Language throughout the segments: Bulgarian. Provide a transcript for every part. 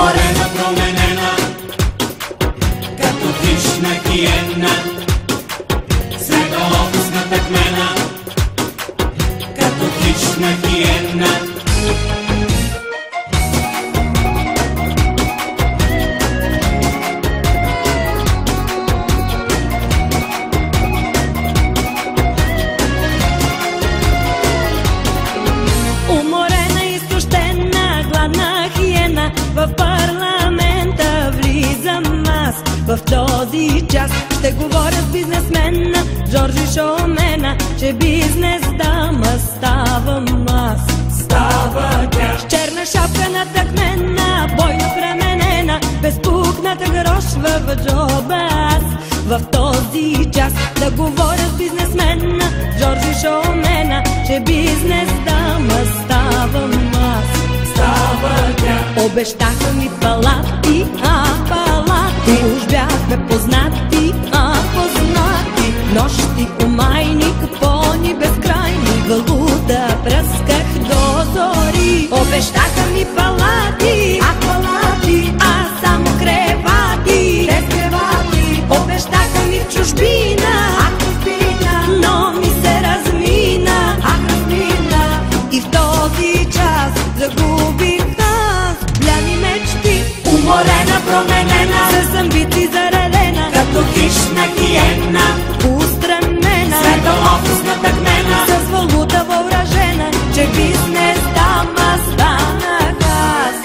Уморена, променена, като хищна хиена, светлоофисната кмена, като хищна хиена. Уморена, изтощена, гладна хиена, в парламента влизам аз. В този час ще говоря с бизнесмена Жоржи Шомена, че бизнес дама ставам аз. Става тя С черна шапка натъкмена, бойно пременена, безпукната грошва в джоба аз. В този час да говоря с бизнесмена Жоржи Шомена, че бизнес дама ставам аз. става тя. Обещаха ми палати, палати, уж бяхме познати, познати. Нощи у майни, купони безкрайни, валута пръсках до зори. Обещаха ми палати, палати, само кревати, без кревати. Обещаха ми в чужбина, но ми се размина, размина. И в този час загубих бляни мечти. Уморена, променена, С амбиции заредена, като хищна хиена, устремена, светлоофисната кмена, с валута въоръжена, че бизнес дама станах аз.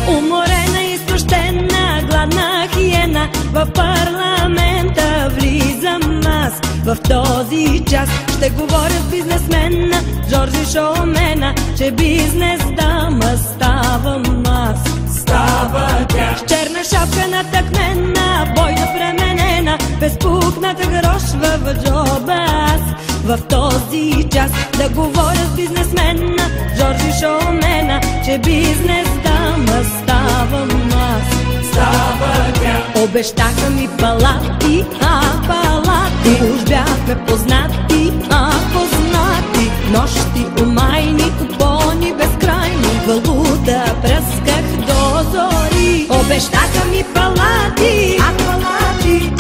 Уморена, изтощена, гладна хиена, в парламента влизам аз. В този час ще говоря с бизнесмена Жоржи Шомена, че бизнес дама ставам аз. става тя. С черна шапка натъкмена, бойно пременена, безпукната грошва в джоба аз. В този час да говоря с бизнесмена Жоржи Шомена, че бизнес дама ставам аз. Става тя. Обещаха ми палати, палати, уж бяхме познати, познати. Нощи у майни, купони безкрайни, валута пръсках до зори. Обещаха ми палати, палати,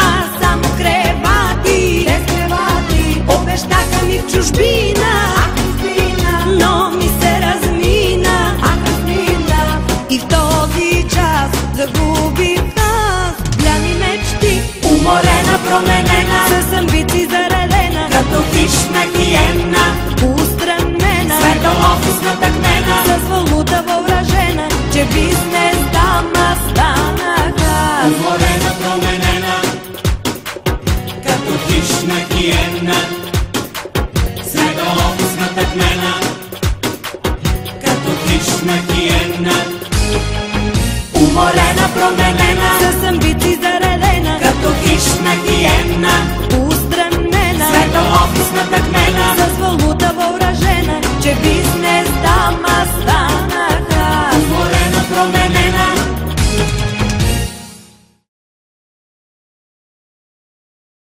само кревати, без кревати. Обещаха ми в чужбина, но ми се размина, размина. И в този час загубих бляни мечти. Уморена, променена, С амбиции заредена, като хищна хиена, устремена, светлоофисната кмена, с валута въоръжена, че бизнес дама станах аз. уморена, променена, като хищна хиена, светлоофисната кмена, като хищна хиена. Уморена, променена,